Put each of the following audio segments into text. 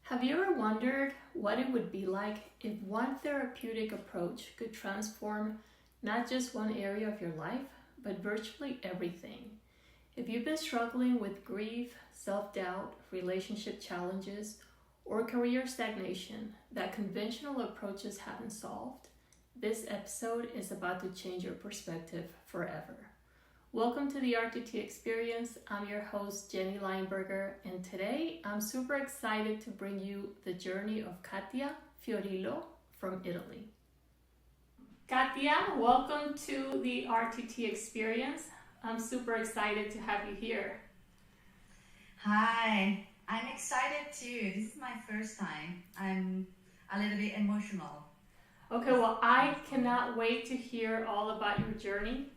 Have you ever wondered what it would be like if one therapeutic approach could transform not just one area of your life, but virtually everything? If you've been struggling with grief, self-doubt, relationship challenges, or career stagnation that conventional approaches haven't solved, this episode is about to change your perspective forever. Welcome to the RTT Experience. I'm your host, Jenny Lineberger, and today I'm super excited to bring you the journey of Katia Fiorillo from Italy. Katia, welcome to the RTT Experience. I'm super excited to have you here. Hi, I'm excited too. This is my first time. I'm a little bit emotional. Okay, well, I cannot wait to hear all about your journey.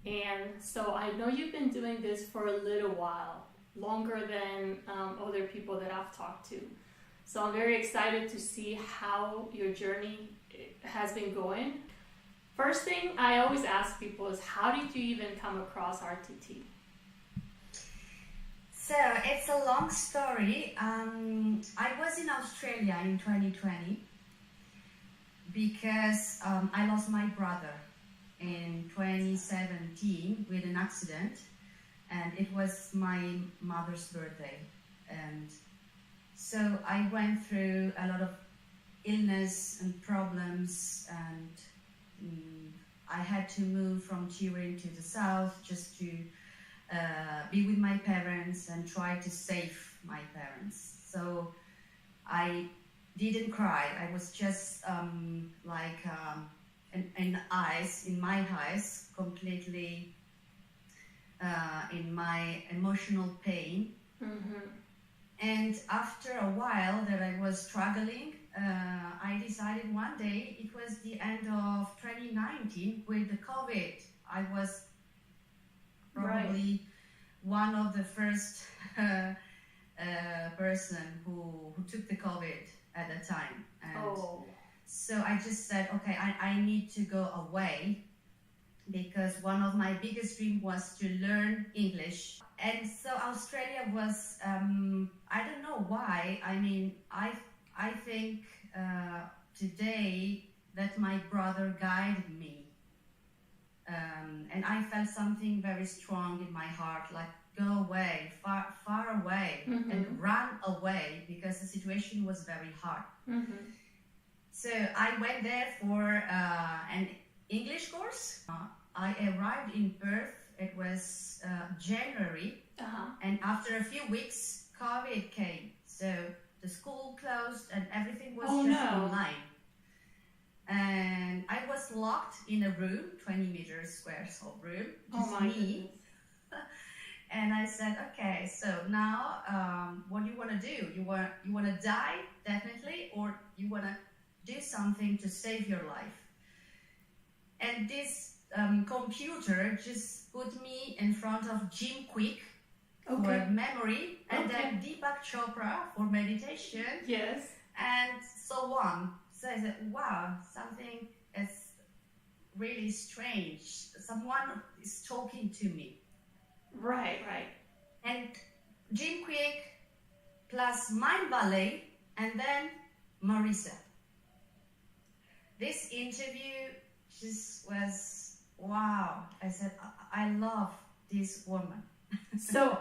And so I know you've been doing this for a little while, longer than other people that I've talked to. So I'm very excited to see how your journey has been going. First thing I always ask people is, how did you even come across RTT? So it's a long story. I was in Australia in 2020 because I lost my brother in 2017 with an accident, and it was my mother's birthday, and so I went through a lot of illness and problems, and I had to move from Turin to the south just to be with my parents and try to save my parents. So I didn't cry. I was just in my eyes, completely in my emotional pain. Mm-hmm. And after a while that I was struggling, I decided one day, it was the end of 2019 with the COVID. I was probably one of the first person who took the COVID at the time. And so I just said, okay, I need to go away, because one of my biggest dreams was to learn English. And so Australia was, I don't know why. I mean, I think today that my brother guided me. And I felt something very strong in my heart, like go away, far away, mm-hmm. and run away, because the situation was very hard. Mm-hmm. So I went there for an English course. I arrived in Perth. It was January, and after a few weeks, COVID came. So the school closed and everything was online. And I was locked in a room, 20 meters square room, just me. And I said, okay, so now what do you want to do? You want to die, definitely, or you want to do something to save your life? And this computer just put me in front of Jim Quick for memory, and then Deepak Chopra for meditation, and so on. So I said, wow, something is really strange. Someone is talking to me. Right. And Jim Quick plus Mind Ballet, and then Marisa. This interview just was wow. I said, I love this woman. So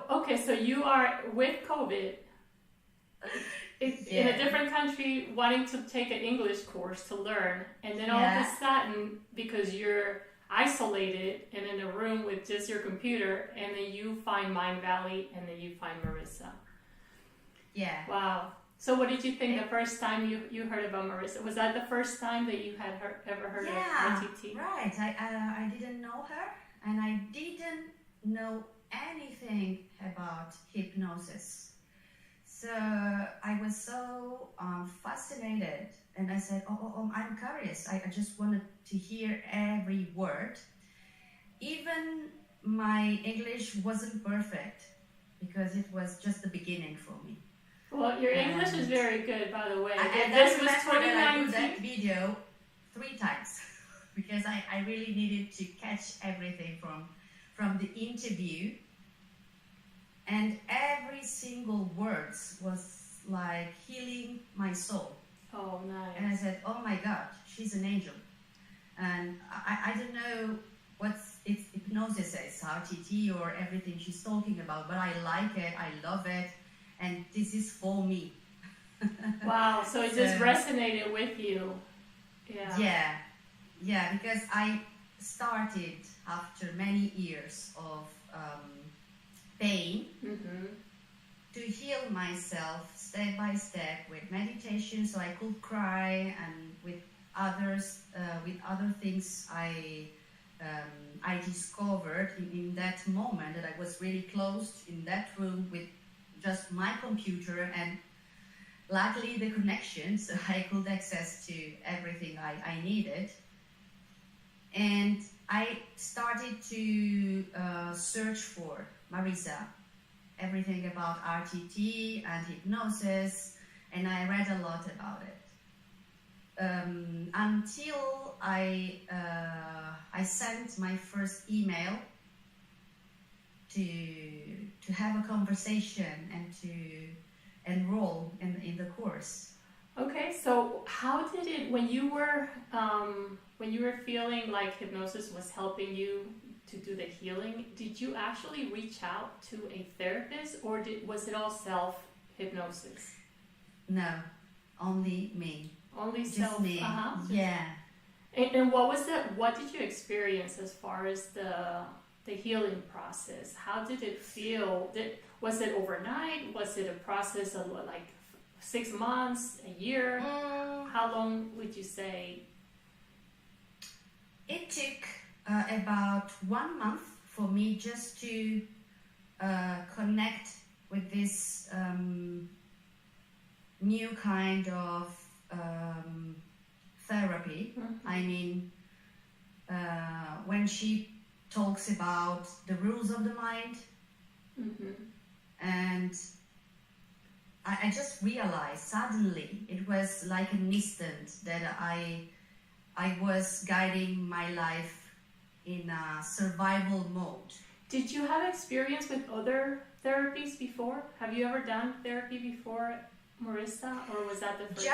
you are with COVID in a different country, wanting to take an English course to learn, and then all of a sudden, because you're isolated and in a room with just your computer, and then you find Mind Valley, and then you find Marisa. Yeah. Wow. So what did you think the first time you heard about Marisa? Was that the first time that you had ever heard of RTT? Right. I didn't know her, and I didn't know anything about hypnosis. So I was so fascinated, and I said, I'm curious. I just wanted to hear every word. Even my English wasn't perfect, because it was just the beginning for me. Well, your English is very good, by the way. And this was 2019. I put that video 3 times because I really needed to catch everything from the interview. And every single word was like healing Marisol. Oh, nice. And I said, oh my God, she's an angel. And I don't know what's hypnosis is, RTT or everything she's talking about, but I like it, I love it, and this is for me. Wow, so it just resonated with you. Yeah, because I started after many years of pain to heal myself step by step with meditation, so I could cry, and with other things I discovered in that moment, that I was really closed in that room with just my computer, and luckily the connection, so I could access to everything I needed. And I started to search for Marisa, everything about RTT and hypnosis, and I read a lot about it. Until I sent my first email to have a conversation and to enroll in the course. Okay, so how did it, when you were feeling like hypnosis was helping you to do the healing, did you actually reach out to a therapist, or was it all self-hypnosis? No, only me. Only just self? me. Yeah. And what did you experience as far as the healing process? How did it feel? Was it overnight? Was it a process of like 6 months, a year? How long would you say? It took about 1 month for me just to connect with this new kind of therapy. I mean, when she talks about the rules of the mind, and I just realized suddenly, it was like an instant that I was guiding my life in a survival mode. Did you have experience with other therapies before? Have you ever done therapy before, Marisa, or was that the first?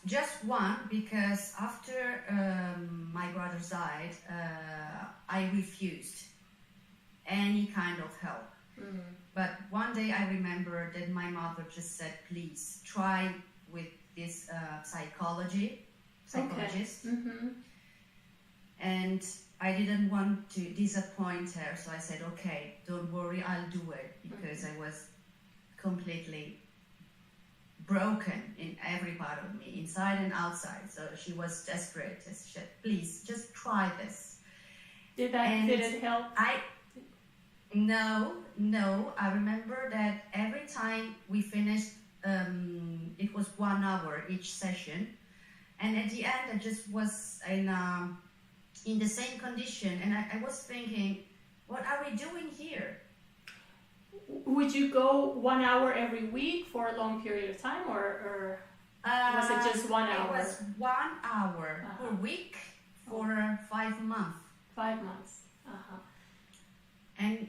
Just one, because after my brother died, I refused any kind of help. But one day I remember that my mother just said, please try with this psychologist. And I didn't want to disappoint her, so I said, okay, don't worry, I'll do it, because I was completely broken in every part of me, inside and outside. So she was desperate. She said, please, just try this. Did it help? No. I remember that every time we finished, it was 1 hour each session. And at the end, I just was in the same condition. And I was thinking, what are we doing here? Would you go 1 hour every week for a long period of time, or was it just 1 hour? It was 1 hour per week for 5 months. 5 months. And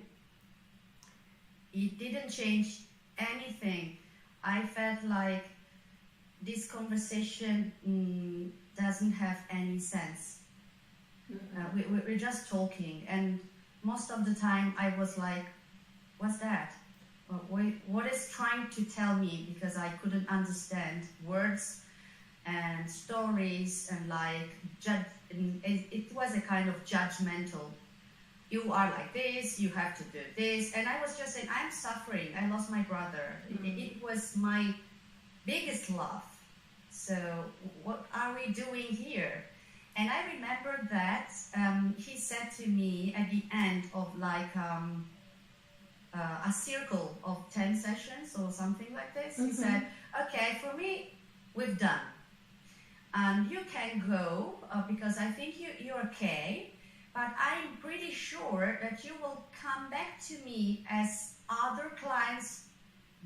it didn't change anything. I felt like this conversation doesn't have any sense. We're just talking, and most of the time I was like, what's that? What is trying to tell me? Because I couldn't understand words and stories, and like it was a kind of judgmental. You are like this, you have to do this. And I was just saying, I'm suffering. I lost my brother. It was my biggest love. So what are we doing here? And I remember that he said to me at the end of like a circle of 10 sessions or something like this, he said, okay, for me, we've done. You can go because I think you're okay. But I'm pretty sure that you will come back to me as other clients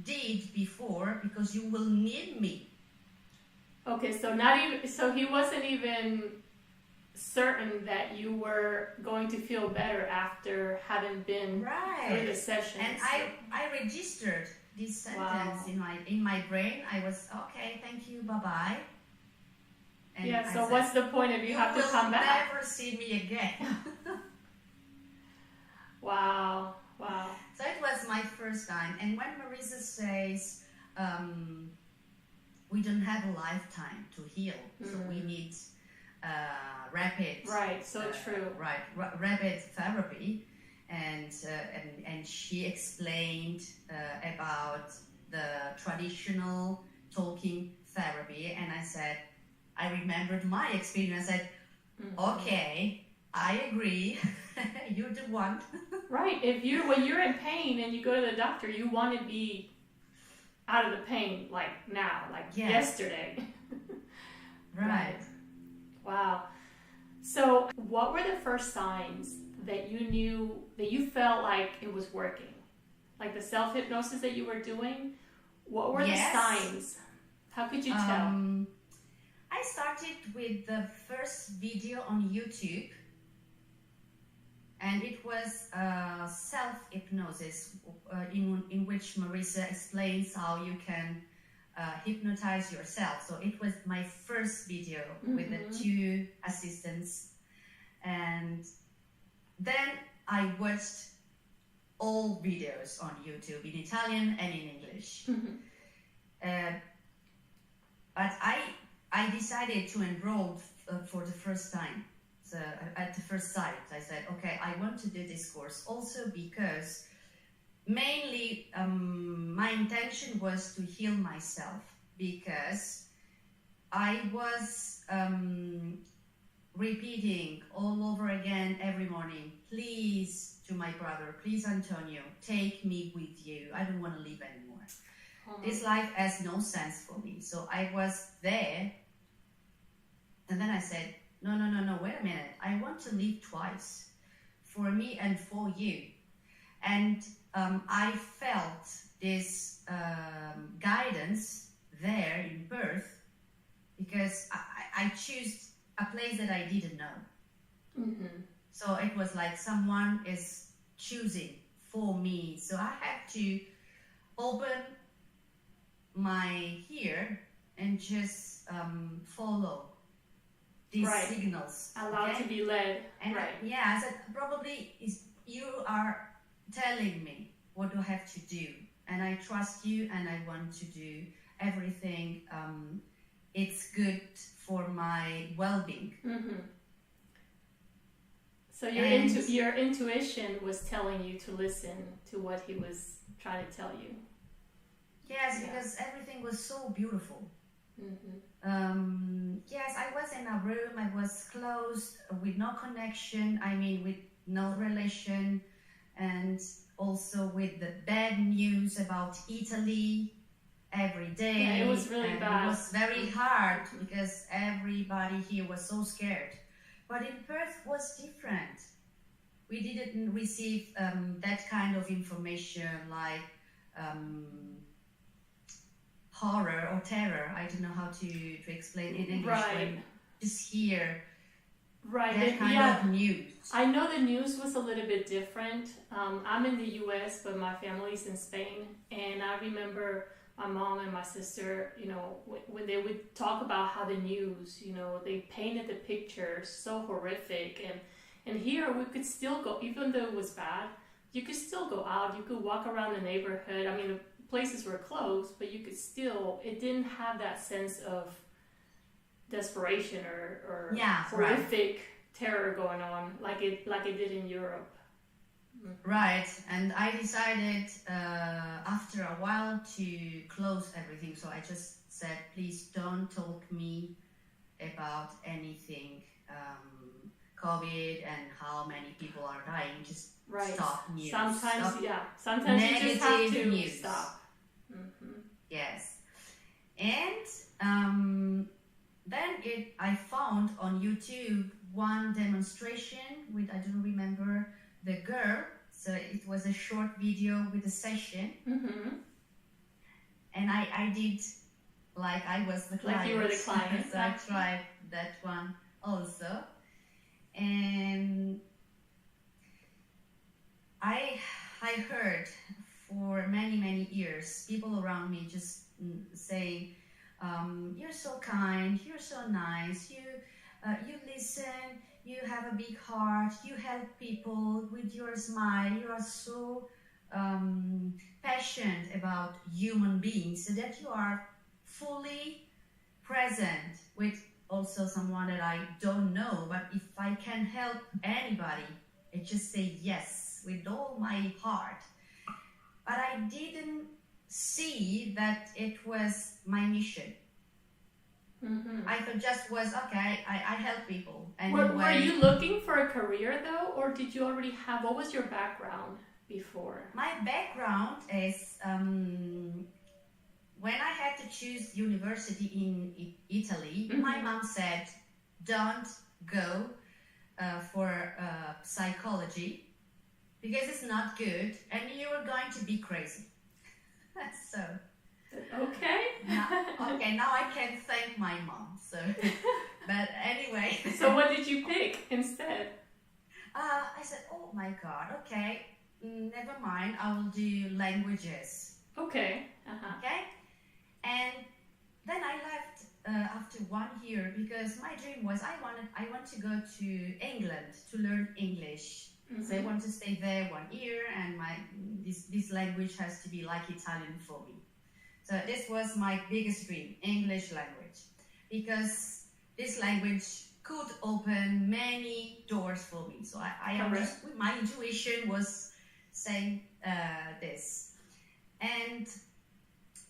did before, because you will need me. Okay, so he wasn't even certain that you were going to feel better after having been through the session. And I registered this sentence in my brain. I was okay. Thank you. Bye bye. And yeah. So what's the point if you have to come back? You will never see me again. Wow. So it was my first time. And when Marisa says, we don't have a lifetime to heal, so we need rapid. Right. So true. Right. Rapid therapy, and she explained about the traditional talking therapy, and I remembered my experience. I said, okay, I agree. You're the one. Right. When you're in pain and you go to the doctor, you want to be out of the pain like now, like yesterday. Right. Wow. So what were the first signs that you knew, that you felt like it was working? Like the self-hypnosis that you were doing? What were the signs? How could you tell? I started with the first video on YouTube. And it was self-hypnosis in which Marisa explains how you can hypnotize yourself. So it was my first video with the 2 assistants. And then I watched all videos on YouTube in Italian and in English. But I decided to enroll for the first time. So at the first sight, I said, okay, I want to do this course also because mainly my intention was to heal myself, because I was repeating all over again every morning, please, to my brother, please, Antonio, take me with you. I don't want to live anymore. This life has no sense for me. So I was there, and then I said, no, wait a minute. I want to live twice, for me and for you. And I felt this guidance there in Perth, because I chose a place that I didn't know. So it was like someone is choosing for me. So I had to open my ear and just follow these signals. Allowed to be led. And I said, probably you are telling me what do I have to do, and I trust you, and I want to do everything. It's good for my well-being. So your intuition was telling you to listen to what he was trying to tell you. Yes, because everything was so beautiful. Yes, I was in a room, I was closed, with no connection, with no relation, and also with the bad news about Italy every day. Yeah, it was really bad. It was very hard because everybody here was so scared. But in Perth was different. We didn't receive that kind of information like horror or terror. I don't know how to explain it in English. Right. Just hear that kind of news. I know the news was a little bit different. I'm in the US, but my family's in Spain. And I remember my mom and my sister, when they would talk about how the news, they painted the picture so horrific. And here we could still go, even though it was bad, you could still go out. You could walk around the neighborhood. The places were closed, but you could still, it didn't have that sense of desperation or horrific terror going on like it did in Europe. Right, and I decided after a while to close everything. So I just said, please don't talk me about anything, COVID and how many people are dying. Just stop news. Sometimes you just have to news. Stop. Yes, and then I found on YouTube one demonstration with, I don't remember the girl, so it was a short video with a session, and I did like I was the client. Like you were the client. So I tried that one also, and I heard for many, many years. People around me just saying, you're so kind, you're so nice, you listen, you have a big heart, you help people with your smile, you are so passionate about human beings, so that you are fully present with also someone that I don't know, but if I can help anybody, I just say yes with all my heart. But I didn't see that it was my mission. I thought just was, okay, I help people. And were you looking for a career though, or did you already have, what was your background before? My background is, when I had to choose university in Italy, my mom said, don't go for psychology because it's not good and you are going to be crazy. So, okay. Now I can thank my mom. So, but anyway. So what did you pick instead? I said, oh my God, okay, never mind, I will do languages. Okay. Okay. And then I left after 1 year because my dream was I want to go to England to learn English. So I want to stay there 1 year, and this language has to be like Italian for me. So this was my biggest dream, English language, because this language could open many doors for me. So I understood, my intuition was saying this.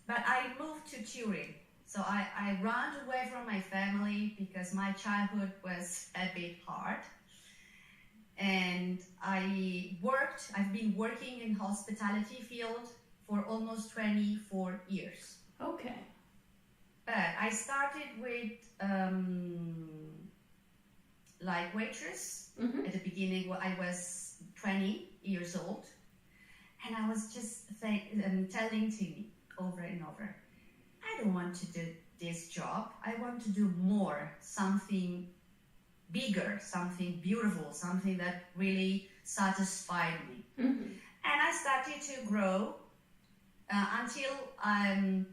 But I moved to Turin. So I ran away from my family because my childhood was a bit hard. And I've been working in hospitality field for almost 24 years. Okay. But I started with like waitress. At the beginning, I was 20 years old. And I was just telling to me over and over, I don't want to do this job. I want to do more, something bigger, something beautiful, something that really satisfied me. And I started to grow until I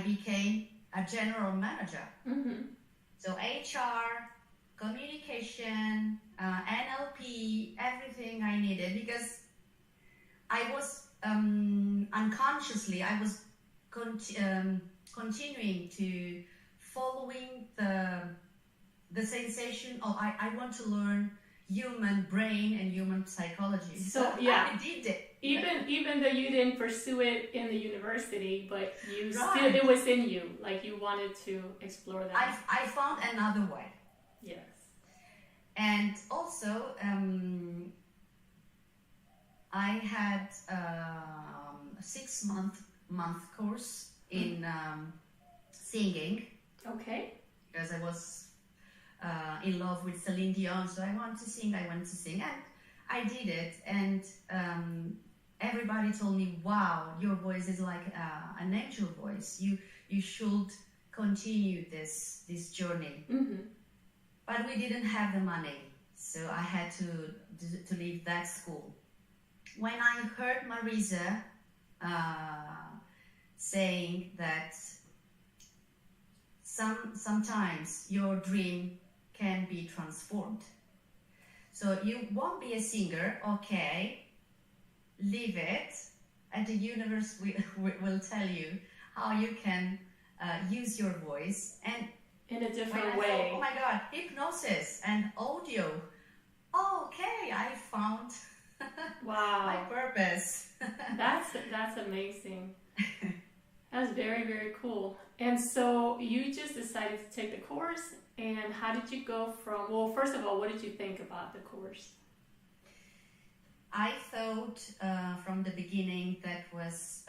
became a general manager. So HR, communication, NLP, everything I needed, because I was unconsciously, I was continuing to following the sensation of I want to learn human brain and human psychology. So yeah, I did it. Even though you didn't pursue it in the university, but you still, it was in you, like you wanted to explore that. I found another way. Yes. And also, I had a 6-month course in singing. Okay. Because I was in love with Celine Dion, so I want to sing, and I did it. And everybody told me, wow, your voice is like an angel voice. You should continue this journey. But we didn't have the money, so I had to leave that school. When I heard Marisa saying that sometimes your dream can be transformed. So you won't be a singer, okay, leave it, and the universe will tell you how you can use your voice. And in a different way. Thought, oh my God, hypnosis and audio. Oh, okay, I found my purpose. That's amazing. That's very, very cool. And so you just decided to take the course, and how did you go from, well, first of all, what did you think about the course? I thought from the beginning that was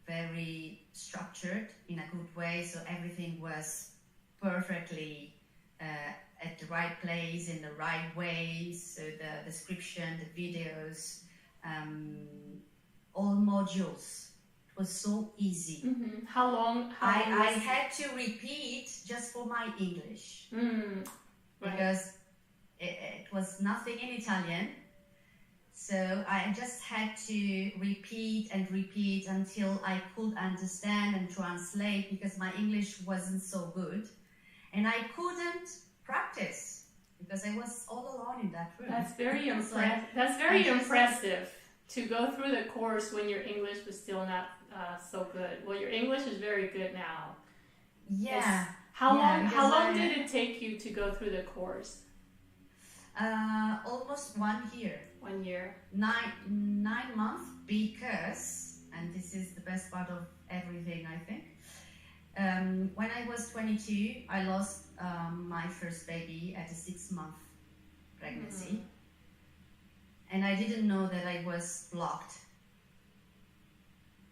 very structured in a good way, so everything was perfectly at the right place, in the right way, so the description, the videos, all modules. It was so easy. How long? I had to repeat just for my English, because it was nothing in Italian. So I just had to repeat and repeat until I could understand and translate, because my English wasn't so good. And I couldn't practice because I was all alone in that room. That's very impressive to go through the course when your English was still not so good. Well, your English is very good now. Yeah. How long did it take you to go through the course? Almost 1 year. 1 year. 9 months, because, and this is the best part of everything, I think. When I was 22, I lost my first baby at a 6-month pregnancy. And I didn't know that I was blocked.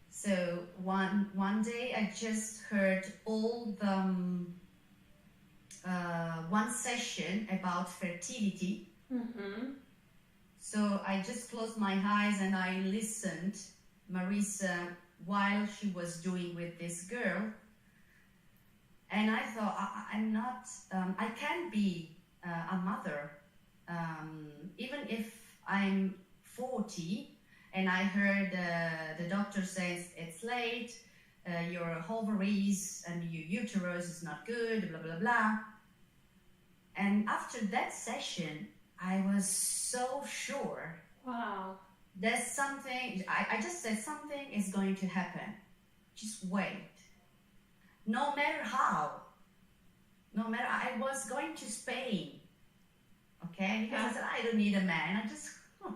So one day I just heard all the one session about fertility. So I just closed my eyes and I listened Marisa while she was doing with this girl. And I thought, I can't be a mother, even if I'm 40, and I heard the doctor says it's late, your ovaries and your uterus is not good, blah, blah, blah. And after that session, I was so sure. Wow. There's something, I just said something is going to happen. Just wait. No matter how. I was going to Spain. Okay? Because I said, I don't need a man. I just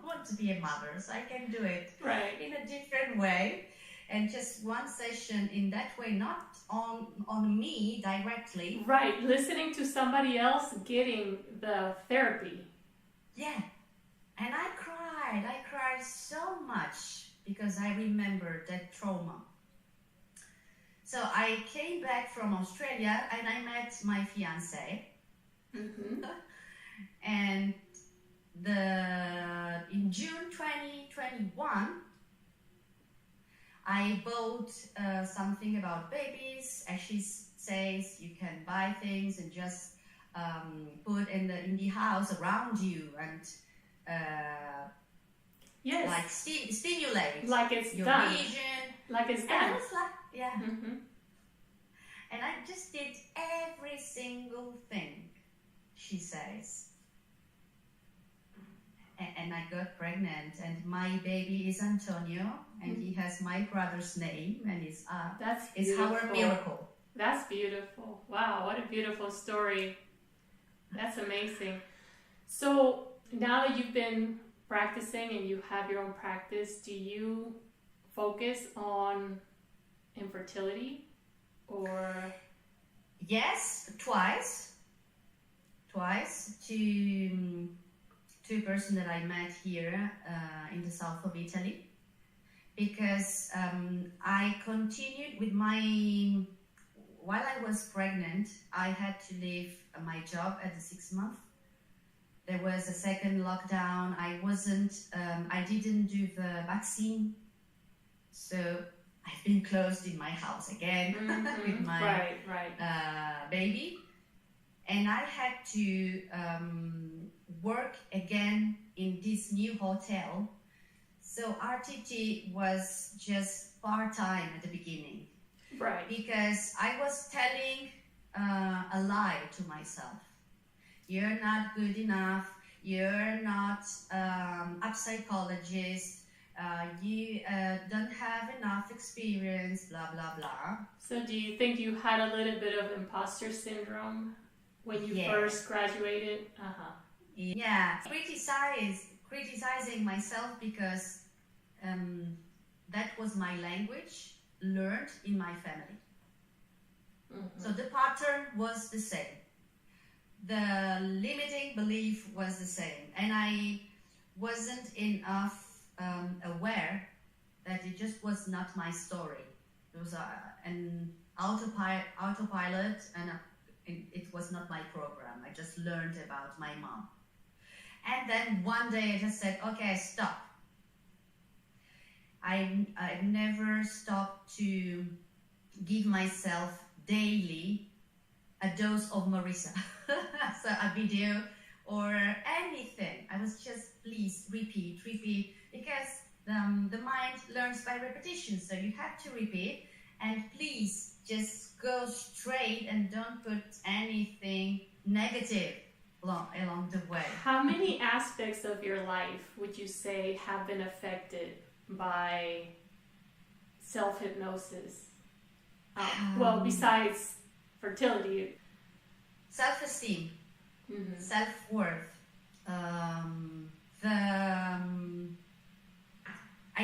want to be a mother, so I can do it in a different way. And just one session in that way, not on me directly. Right, listening to somebody else getting the therapy. Yeah. And I cried so much because I remembered that trauma. So I came back from Australia and I met my fiance. And in June 2021, I bought something about babies. As she says, you can buy things and just put in the house around you and like stimulate like it's your done. vision. Like it's done. And I was like, yeah. And I just did every single thing she says. And I got pregnant, and my baby is Antonio, and he has my brother's name, and it's our miracle. That's beautiful. Wow, what a beautiful story. That's amazing. So now that you've been practicing and you have your own practice, do you focus on infertility or? Yes, twice to two persons that I met here in the south of Italy, because I continued with while I was pregnant, I had to leave my job at the 6 month. There was a second lockdown. I didn't do the vaccine. So I've been closed in my house again with my baby. And I had to work again in this new hotel. So RTT was just part-time at the beginning. Right. Because I was telling a lie to myself. You're not good enough. You're not a psychologist. You don't have enough experience, blah, blah, blah. So do you think you had a little bit of imposter syndrome when you first graduated? Yeah, criticizing myself because that was my language learned in my family. So the pattern was the same. The limiting belief was the same. And I wasn't enough aware that it just was not my story. It was an autopilot, and it was not my program. I just learned about my mom. And then one day I just said, okay, stop. I never stopped to give myself daily a dose of Marisa. So a video or anything. I was just please repeat, because the mind learns by repetition. So you have to repeat, and please just go straight and don't put anything negative along the way. How many aspects of your life would you say have been affected by self-hypnosis? Well, besides fertility. Self-esteem, self-worth, I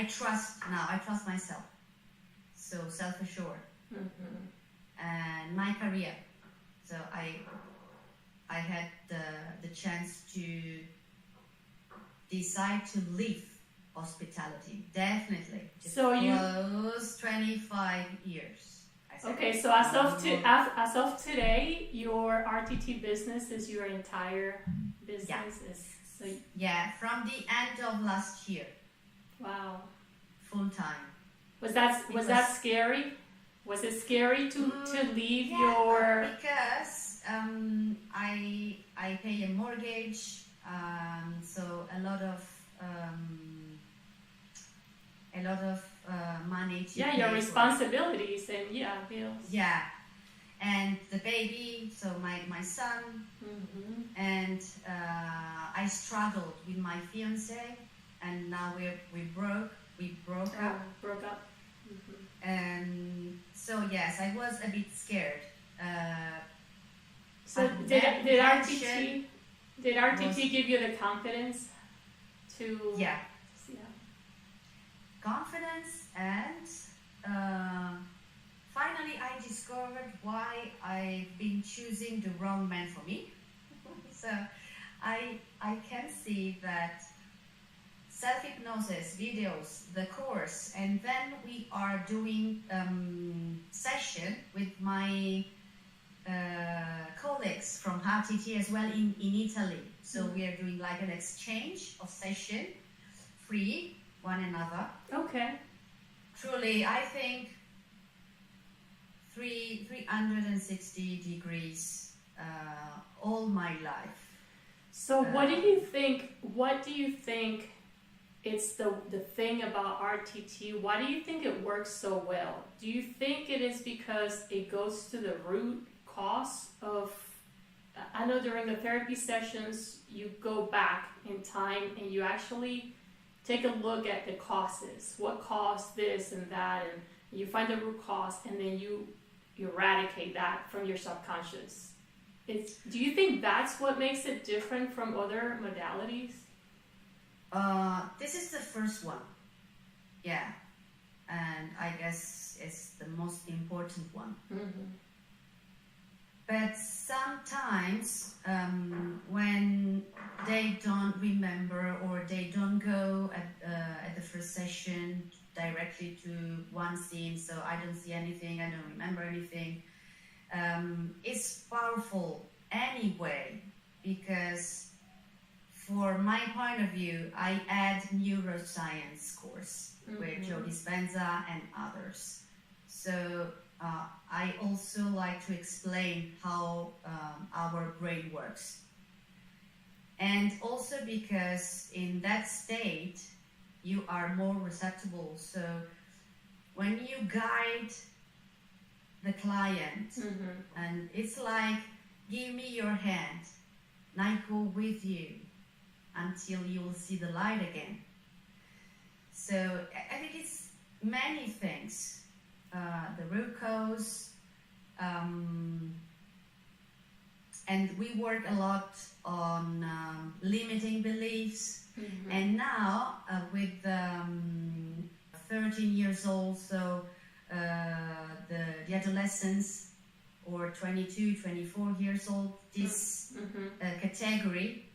trust myself, so self-assured, and my career. So I had the chance to decide to leave hospitality, definitely. Just so you close 25 years. Okay, so as of today, your RTT business is your entire business. Yeah, from the end of last year. Wow. Full time. Was that scary? Was it scary to leave your? Because I pay a mortgage, so a lot of money to pay your responsibilities and bills. Yeah, and the baby, so my son, and I struggled with my fiance, and now we broke up. And so yes, I was a bit scared. So did RTT give you the confidence to? Yeah. Confidence, and finally I discovered why I've been choosing the wrong man for me. So I can see that self-hypnosis videos, the course, and then we are doing session with my colleagues from RTT as well in Italy. So we are doing like an exchange of session, free, one another. Okay. Truly, I think 360 degrees all my life. So what do you think? What do you think? It's the thing about RTT. Why do you think it works so well? Do you think it is because it goes to the root cause of? I know during the therapy sessions you go back in time and you actually take a look at the causes. What caused this and that, and you find the root cause, and then you eradicate that from your subconscious. Do you think that's what makes it different from other modalities? This is the first one. Yeah. And I guess it's the most important one. But sometimes when they don't remember or they don't go at the first session directly to one scene, so I don't see anything, I don't remember anything, it's powerful anyway, because for my point of view, I add neuroscience course with Joe Dispenza and others. So I also like to explain how our brain works. And also because in that state, you are more receptible. So when you guide the client, and it's like, give me your hand, and I go with you until you will see the light again. So I think it's many things. The root cause, and we work a lot on limiting beliefs. And now with 13 years old, so the adolescents, or 22, 24 years old, this category,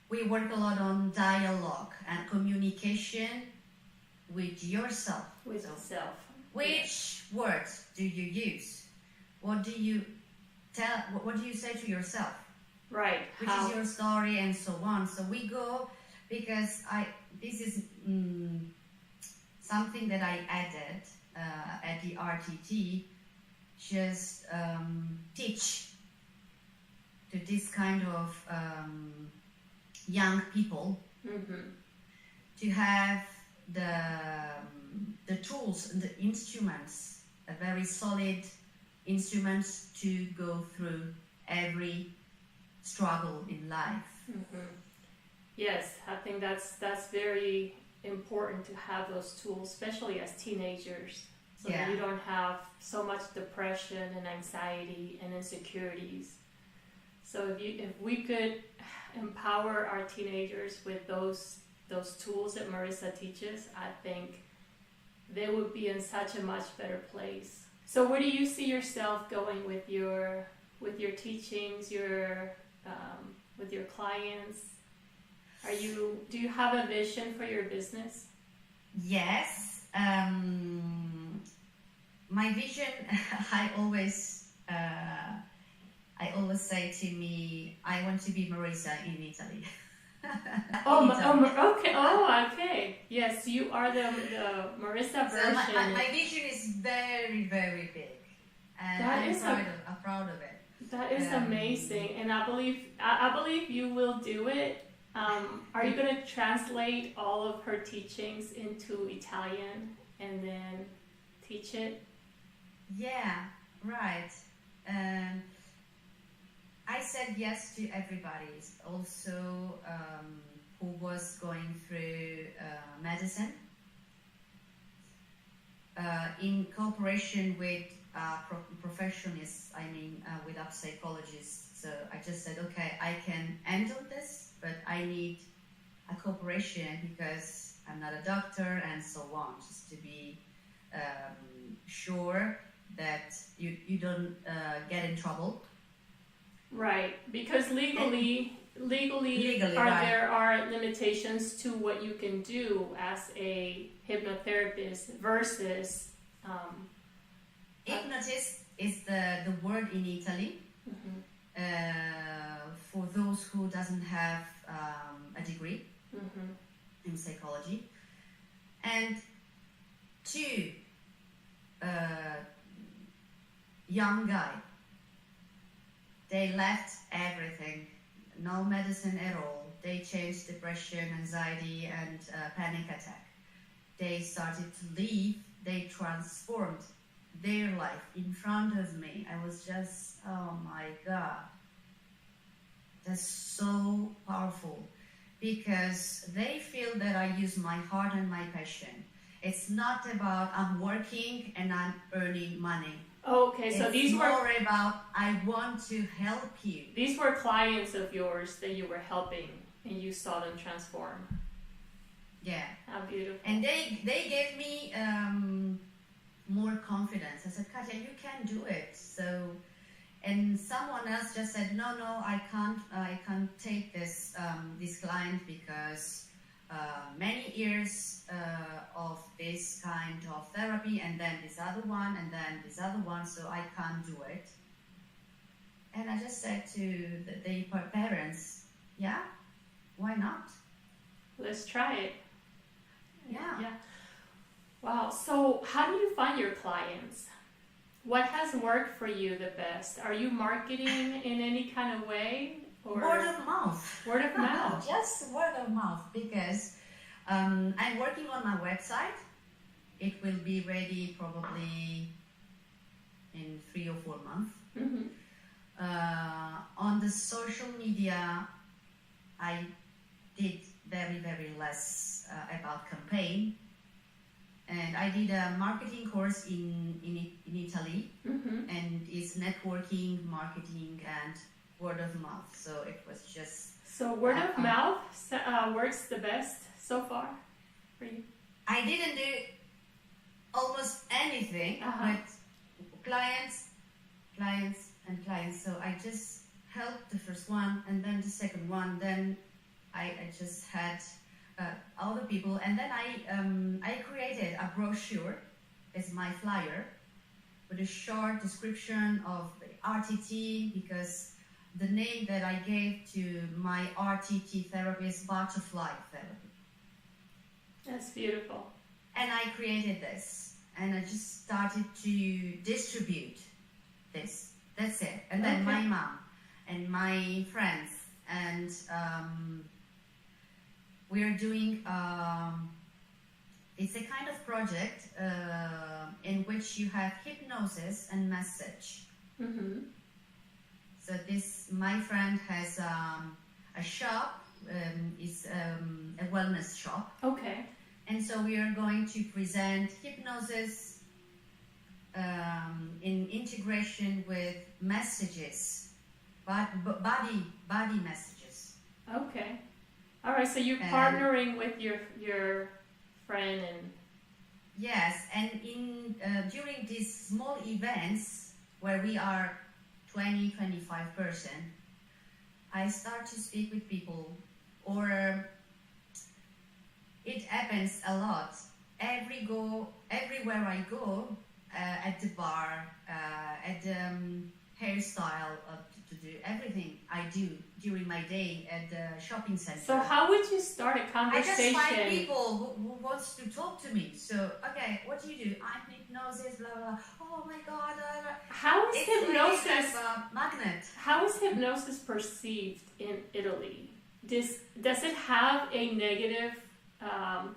we work a lot on dialogue and communication with yourself. With yourself. Which words do you use? What do you tell? What do you say to yourself? Right. Which is your story, and so on. So we go, because this is something that I added at the RTT, just teach to this kind of young people to have the tools and the instruments, a very solid instruments to go through every struggle in life. Yes, I think that's very important to have those tools, especially as teenagers, so that you don't have so much depression and anxiety and insecurities. So if we could empower our teenagers with those tools that Marisa teaches, I think they would be in such a much better place. So where do you see yourself going with your teachings, with your clients? Do you have a vision for your business? Yes. My vision, I always say to me, I want to be Marisa in Italy. Okay. Oh, okay. Yes, you are the Marisa version. So my vision is very, very big, and I'm proud of it. That is amazing, and I believe you will do it. Are you going to translate all of her teachings into Italian and then teach it? Yeah, right. I said yes to everybody, also who was going through medicine, in cooperation with professionals, with a psychologist. So I just said, okay, I can handle this, but I need a cooperation because I'm not a doctor and so on, just to be sure that you don't get in trouble. Right, because legally there are limitations to what you can do as a hypnotherapist versus hypnotist is the word in Italy for those who doesn't have a degree in psychology, and two young guy. They left everything, no medicine at all. They changed depression, anxiety, and panic attack. They started to leave. They transformed their life in front of me. I was just, oh my God. That's so powerful because they feel that I use my heart and my passion. It's not about I'm working and I'm earning money. Okay, so these were more about I want to help you. These were clients of yours that you were helping, and you saw them transform. Yeah. How beautiful. And they gave me more confidence. I said, Katia, you can do it. So, and someone else just said, no, I can't take this client because many years of this kind of therapy, and then this other one, and then this other one, so I can't do it. And I just said to the parents, yeah, why not? Let's try it. Yeah. Wow, so how do you find your clients? What has worked for you the best? Are you marketing in any kind of way? Or word of mouth. Word of mouth. Just word of mouth, because I'm working on my website. It will be ready probably in 3 or 4 months. On the social media, I did very, very less about campaign. And I did a marketing course in Italy, and it's networking, marketing, and word of mouth. So it was just... So word of mouth works the best so far for you? I didn't do almost anything, but clients. So I just helped the first one, and then the second one. Then I just had other people, and then I created a brochure. It's my flyer with a short description of the RTT, because the name that I gave to my RTT therapy is butterfly therapy. That's beautiful. And I created this, and I just started to distribute this. That's it. And then my mom and my friends and we are doing, it's a kind of project in which you have hypnosis and massage. Mm-hmm. So my friend has a shop, it's a wellness shop. Okay. And so we are going to present hypnosis in integration with messages, body messages. Okay. All right. So you're partnering with your friend and. Yes, and during these small events where we are 20, 25 person, I start to speak with people, or it happens a lot. Everywhere I go, at the bar, at the hairstyle, to do everything I do during my day at the shopping center. So how would you start a conversation? I just find people who wants to talk to me. So, okay, what do you do? I'm hypnosis, blah, blah, blah. Oh my God. How is hypnosis like a magnet. How is hypnosis perceived in Italy? Does it have a negative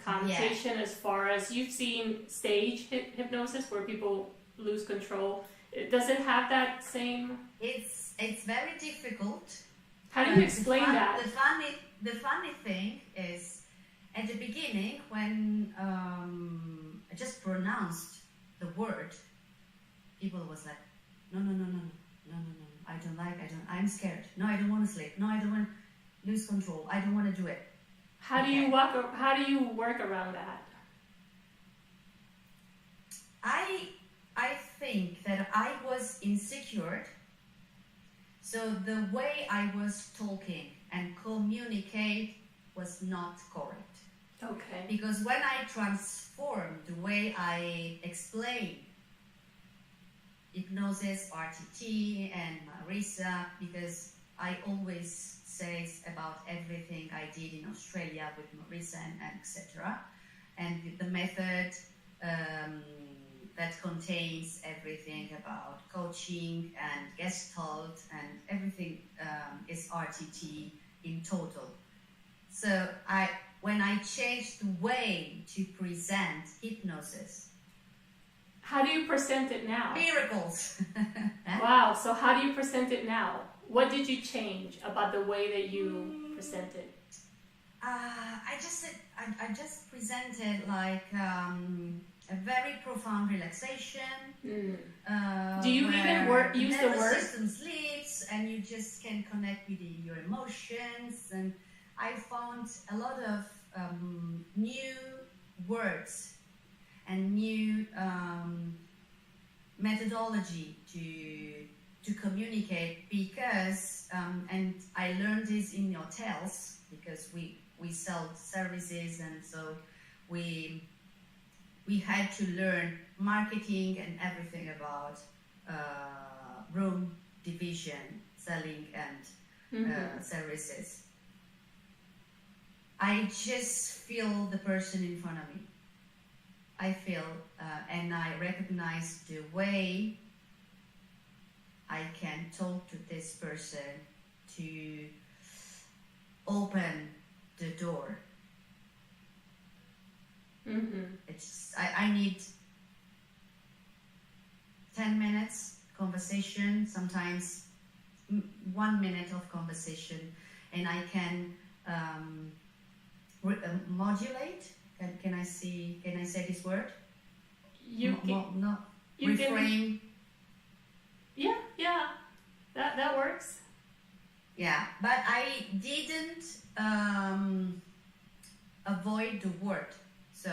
connotation as far as you've seen stage hypnosis where people lose control? Does it have that same? It's very difficult. How do you explain that? The funny thing is, at the beginning, when I just pronounced the word, people was like, no, I'm scared. No, I don't want to sleep. No, I don't want to lose control. I don't want to do it. How do you work around that? I think that I was insecure, so the way I was talking and communicate was not correct. Okay. Because when I transformed the way I explain hypnosis, RTT, and Marisa, because I always say about everything I did in Australia with Marisa and etc. And the method that contains everything about coaching and Gestalt and everything is RTT in total. So when I changed the way to present hypnosis. How do you present it now? Miracles. Wow. So how do you present it now? What did you change about the way that you presented? I just presented like a very profound relaxation. Do you even use the word? The system sleeps, and you just can connect with your emotions. And I found a lot of new words and new methodology to communicate, because and I learned this in hotels, because we sell services, and so we had to learn marketing and everything about room division, selling, and services. I just feel the person in front of me. I feel and I recognize the way I can talk to this person to open the door. It's I need 10 minutes conversation, sometimes 1 minute of conversation, and I can modulate. Can I say this word? Reframe. Yeah, that works. Yeah, but I didn't avoid the word. So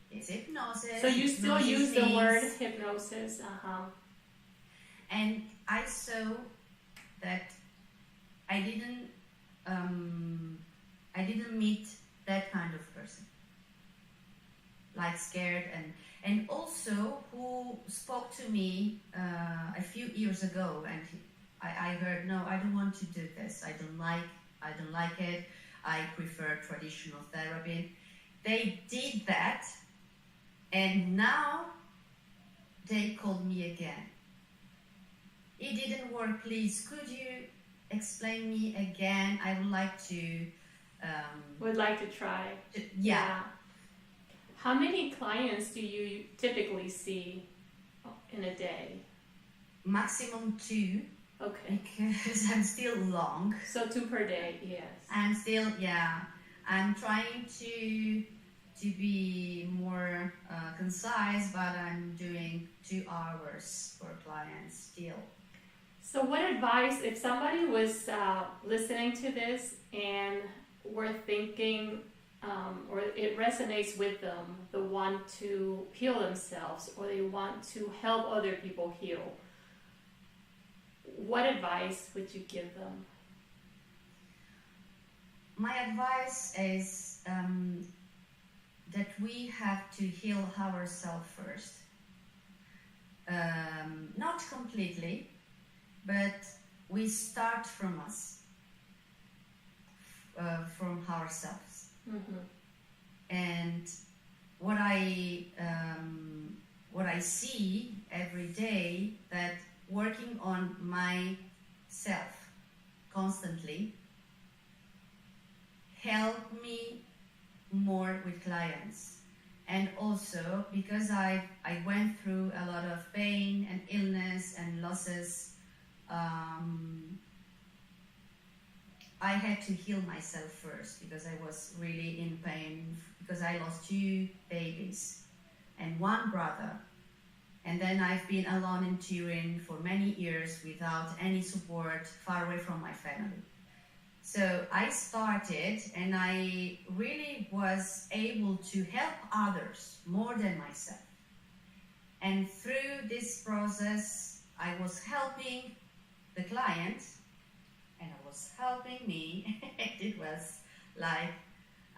it's hypnosis. So you still use the word hypnosis, And I saw that I didn't meet that kind of person, like scared, and also who spoke to me a few years ago, and I heard, no, I don't want to do this. I don't like it. I prefer traditional therapy. They did that, and now they called me again. It didn't work. Please, could you explain me again? I would like to would like to try. Yeah. How many clients do you typically see in a day? Maximum 2. Okay. Because I'm still long. So 2 per day, yes. I'm still, I'm trying to be more concise, but I'm doing 2 hours for clients still. So what advice, if somebody was listening to this and were thinking, or it resonates with them, they want to heal themselves or they want to help other people heal, what advice would you give them? My advice is that we have to heal ourselves first. Not completely, but we start from us, from ourselves. Mm-hmm. And what I see every day, that working on myself constantly help me more with clients. And also because I went through a lot of pain and illness and losses, I had to heal myself first because I was really in pain, because I lost 2 babies and 1 brother. And then I've been alone in Turin for many years without any support, far away from my family. So I started, and I really was able to help others more than myself. And through this process, I was helping the client, and it was helping me. It was like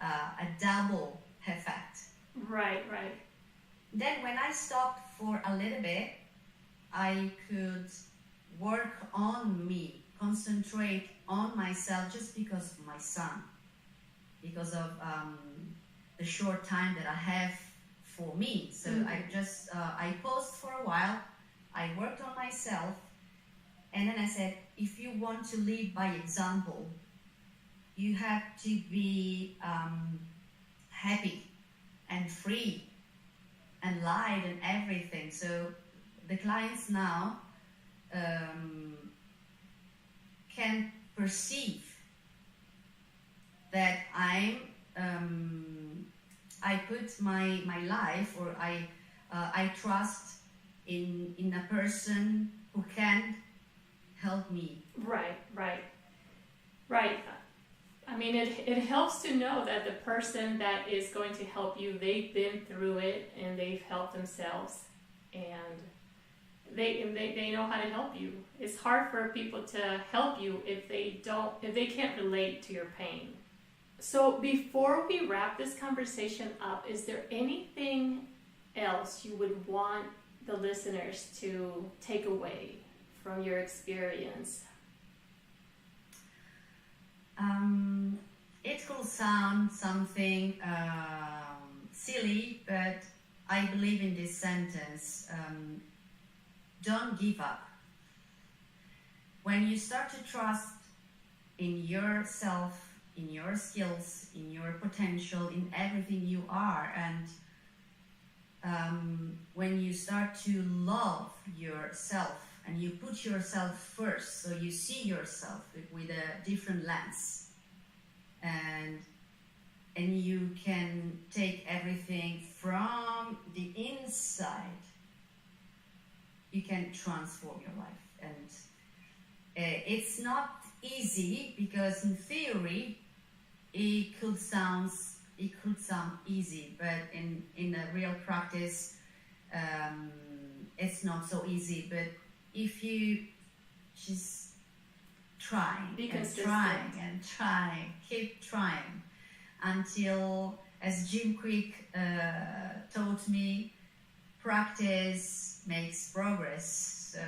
a double effect. Right. Then when I stopped for a little bit, I could work on me, concentrate on myself, just because of my son, because of the short time that I have for me. So I paused for a while, I worked on myself, and then I said, if you want to lead by example, you have to be happy and free and light and everything. So the clients now can perceive that I put my life, or I trust in a person who can help me. Right. I mean, it helps to know that the person that is going to help you, they've been through it and they've helped themselves, and they know how to help you. It's hard for people to help you if they can't relate to your pain. So before we wrap this conversation up, is there anything else you would want the listeners to take away from your experience? It will sound something silly, but I believe in this sentence. Don't give up. When you start to trust in yourself, in your skills, in your potential, in everything you are, and when you start to love yourself and you put yourself first, so you see yourself with a different lens, and you can take everything from the inside, you can transform your life. And it's not easy, because in theory it could sound easy, but in a real practice it's not so easy. But if you just try and try, keep trying until, as Jim Quick taught me, practice makes progress. So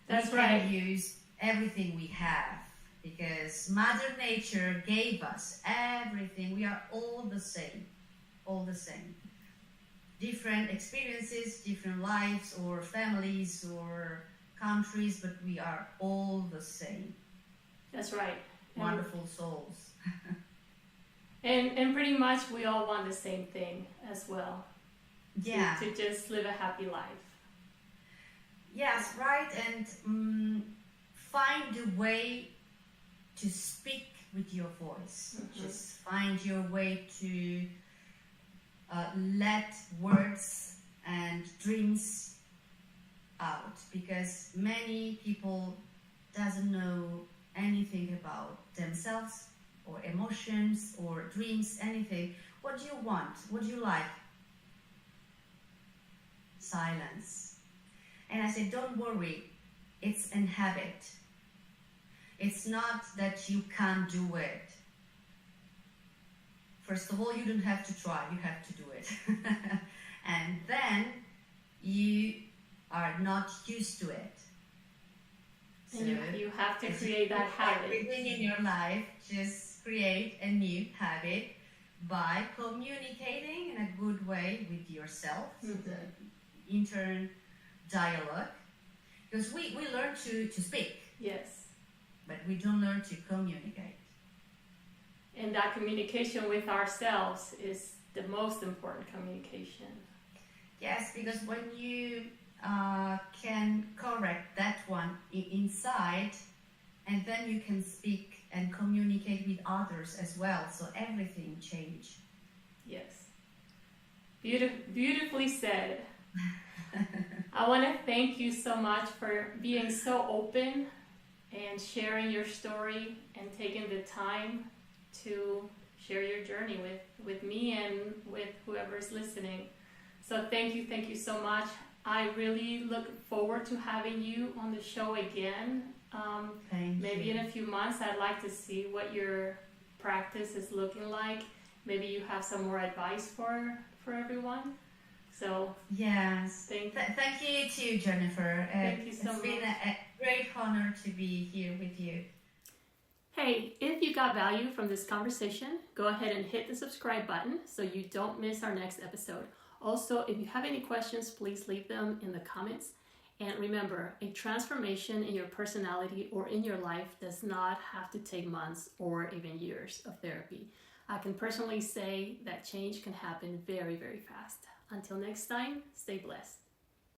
that's we right. can use everything we have, because Mother Nature gave us everything. We are all the same. Different experiences, different lives, or families, or countries, but we are all the same. That's right. Wonderful souls. And pretty much we all want the same thing as well. Yeah. To just live a happy life. Yes, right. And find a way to speak with your voice. Just find your way to let words and dreams out, because many people doesn't know anything about themselves or emotions or dreams, anything. What do you want? What do you like? Silence. And I said, don't worry, it's an habit. It's not that you can't do it. First of all, you don't have to try, you have to do it. And then you are not used to it. So and you have to create that habit. Everything in your life, just create a new habit by communicating in a good way with yourself, the internal dialogue. Because we learn to speak. Yes. But we don't learn to communicate. And that communication with ourselves is the most important communication. Yes, because when you can correct that one inside, and then you can speak and communicate with others as well, so everything changes. Yes. Beautifully said. I want to thank you so much for being so open and sharing your story and taking the time to share your journey with me and with whoever's listening. So thank you so much. I really look forward to having you on the show again. Maybe in a few months. I'd like to see what your practice is looking like. Maybe you have some more advice for everyone. So yes, thank you too, Jennifer. Thank you so much. It's been a great honor to be here with you. Hey, if you got value from this conversation, go ahead and hit the subscribe button so you don't miss our next episode. Also, if you have any questions, please leave them in the comments. And remember, a transformation in your personality or in your life does not have to take months or even years of therapy. I can personally say that change can happen very, very fast. Until next time, stay blessed.